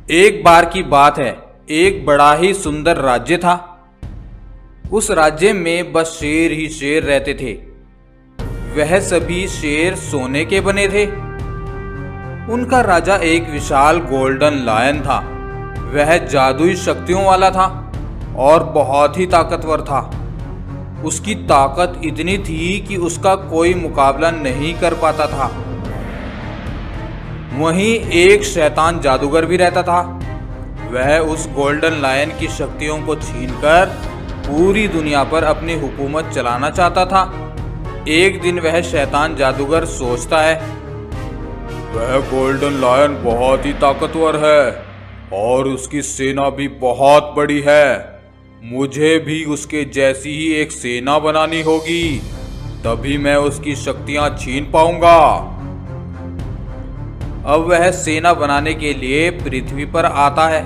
एक बार की बात है, एक बड़ा ही सुंदर राज्य था। उस राज्य में बस शेर ही शेर रहते थे। वह सभी शेर सोने के बने थे। उनका राजा एक विशाल गोल्डन लायन था। वह जादुई शक्तियों वाला था और बहुत ही ताकतवर था। उसकी ताकत इतनी थी कि उसका कोई मुकाबला नहीं कर पाता था। वहीं एक शैतान जादूगर भी रहता था। वह उस गोल्डन लायन की शक्तियों को छीनकर पूरी दुनिया पर अपनी हुकूमत चलाना चाहता था। एक दिन वह शैतान जादूगर सोचता है, वह गोल्डन लायन बहुत ही ताकतवर है और उसकी सेना भी बहुत बड़ी है। मुझे भी उसके जैसी ही एक सेना बनानी होगी, तभी मैं उसकी शक्तियां छीन पाऊंगा। अब वह सेना बनाने के लिए पृथ्वी पर आता है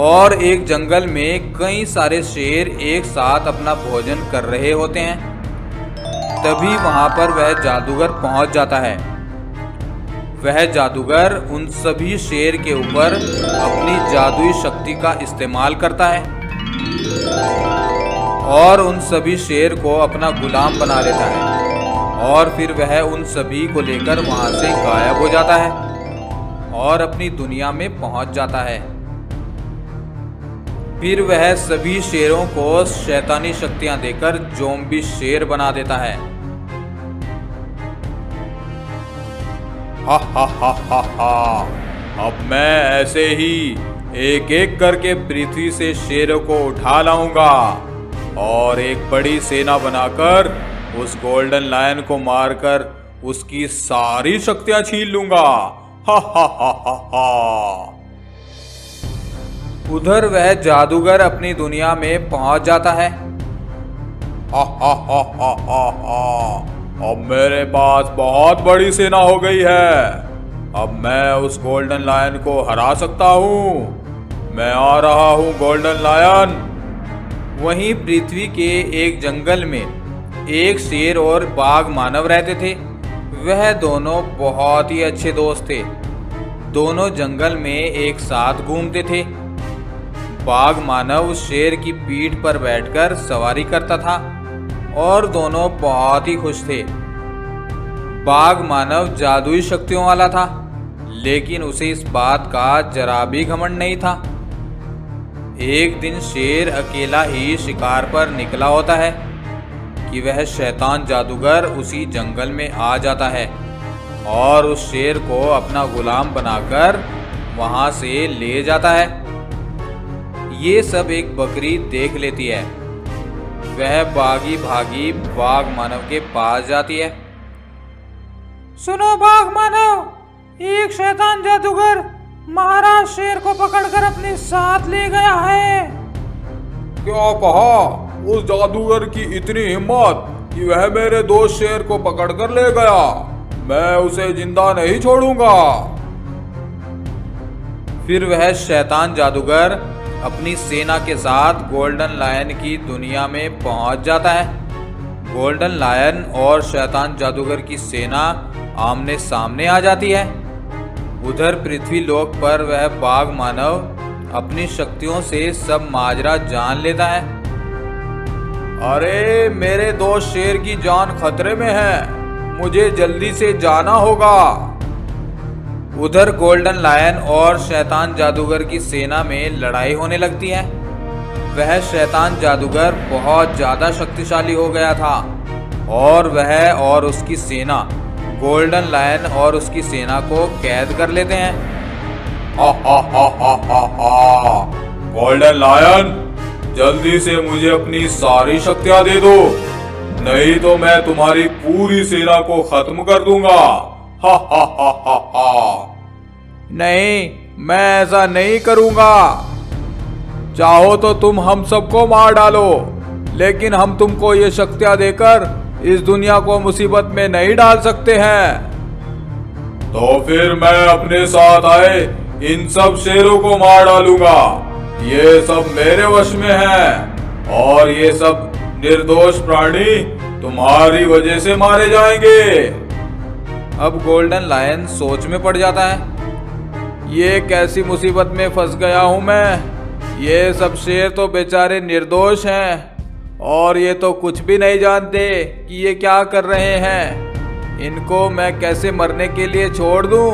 और एक जंगल में कई सारे शेर एक साथ अपना भोजन कर रहे होते हैं। तभी वहां पर वह जादूगर पहुंच जाता है। वह जादूगर उन सभी शेर के ऊपर अपनी जादुई शक्ति का इस्तेमाल करता है और उन सभी शेर को अपना गुलाम बना लेता है और फिर वह उन सभी को लेकर वहां से गायब हो जाता है और अपनी दुनिया में पहुंच जाता है। फिर वह सभी शेरों को शैतानी शक्तियां देकर ज़ॉम्बी शेर बना देता है। हा, अब मैं ऐसे ही एक एक करके पृथ्वी से शेरों को उठा लाऊंगा और एक बड़ी सेना बनाकर उस गोल्डन लायन को मारकर उसकी सारी शक्तियां छीन लूंगा। हा। उधर वह जादूगर अपनी दुनिया में पहुंच जाता है। हा। अब मेरे पास बहुत बड़ी सेना हो गई है। अब मैं उस गोल्डन लायन को हरा सकता हूँ। मैं आ रहा हूँ गोल्डन लायन। वहीं पृथ्वी के एक जंगल में एक शेर और बाघ मानव रहते थे। वह दोनों बहुत ही अच्छे दोस्त थे। दोनों जंगल में एक साथ घूमते थे। बाघ मानव शेर की पीठ पर बैठकर सवारी करता था और दोनों बहुत ही खुश थे। बाघ मानव जादुई शक्तियों वाला था, लेकिन उसे इस बात का जरा भी घमंड नहीं था। एक दिन शेर अकेला ही शिकार पर निकला होता है कि वह शैतान जादूगर उसी जंगल में आ जाता है और उस शेर को अपना गुलाम बनाकर वहां से ले जाता है। ये सब एक बकरी देख लेती है। वह भागी भागी बाघ मानव के पास जाती है। सुनो बाघ मानव, एक शैतान जादूगर महाराज शेर को पकड़कर अपने साथ ले गया है। क्या कहा? उस जादूगर की इतनी हिम्मत कि वह मेरे दोस्त शेर को पकड़कर ले गया। मैं उसे जिंदा नहीं छोड़ूंगा। फिर वह शैतान जादूगर अपनी सेना के साथ गोल्डन लायन की दुनिया में पहुंच जाता है। गोल्डन लायन और शैतान जादूगर की सेना आमने सामने आ जाती है। उधर पृथ्वी लोक पर वह बाघ मानव अपनी शक्तियों से सब माजरा जान लेता है। अरे मेरे दोस्त शेर की जान खतरे में है, मुझे जल्दी से जाना होगा। उधर गोल्डन लायन और शैतान जादूगर की सेना में लड़ाई होने लगती है। वह शैतान जादूगर बहुत ज्यादा शक्तिशाली हो गया था और वह और उसकी सेना गोल्डन लायन और उसकी सेना को कैद कर लेते हैं। गोल्डन लायन, जल्दी से मुझे अपनी सारी शक्तियां दे दो, नहीं तो मैं तुम्हारी पूरी सेना को खत्म कर दूंगा। नहीं, मैं ऐसा नहीं करूंगा। चाहो तो तुम हम सबको मार डालो, लेकिन हम तुमको ये शक्तियां देकर इस दुनिया को मुसीबत में नहीं डाल सकते हैं। तो फिर मैं अपने साथ आए इन सब शेरों को मार डालूंगा। ये सब मेरे वश में है और ये सब निर्दोष प्राणी तुम्हारी वजह से मारे जाएंगे। अब गोल्डन लायन सोच में पड़ जाता है। ये कैसी मुसीबत में फंस गया हूं मैं। ये सब शेर तो बेचारे निर्दोष हैं और ये तो कुछ भी नहीं जानते कि ये क्या कर रहे हैं। इनको मैं कैसे मरने के लिए छोड़ दूं।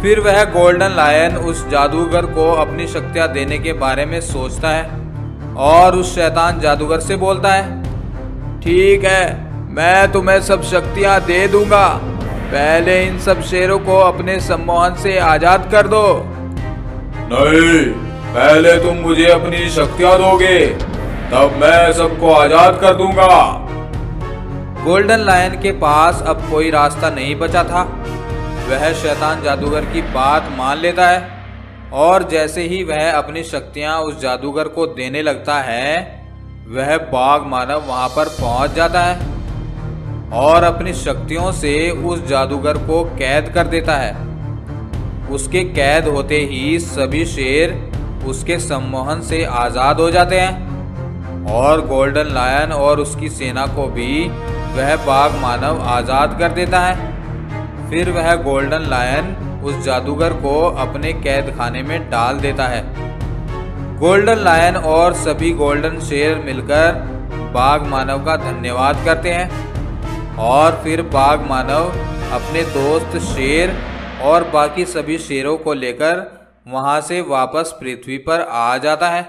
फिर वह गोल्डन लायन उस जादूगर को अपनी शक्तियां देने के बारे में सोचता है और उस शैतान जादूगर से बोलता है, ठीक है, मैं तुम्हें सब शक्तियां दे दूंगा, पहले इन सब शेरों को अपने सम्मोहन से आजाद कर दो। नहीं, पहले तुम मुझे अपनी शक्तियां दोगे, तब मैं सबको आजाद कर दूंगा। गोल्डन लायन के पास अब कोई रास्ता नहीं बचा था। वह शैतान जादूगर की बात मान लेता है और जैसे ही वह अपनी शक्तियां उस जादूगर को देने लगता है, वह बाघ मानव वहां पर पहुंच जाता है और अपनी शक्तियों से उस जादूगर को कैद कर देता है। उसके कैद होते ही सभी शेर उसके सम्मोहन से आज़ाद हो जाते हैं और गोल्डन लायन और उसकी सेना को भी वह बाघ मानव आज़ाद कर देता है। फिर वह गोल्डन लायन उस जादूगर को अपने कैद खाने में डाल देता है। गोल्डन लायन और सभी गोल्डन शेर मिलकर बाघ मानव का धन्यवाद करते हैं और फिर बाघ मानव अपने दोस्त शेर और बाकी सभी शेरों को लेकर वहां से वापस पृथ्वी पर आ जाता है।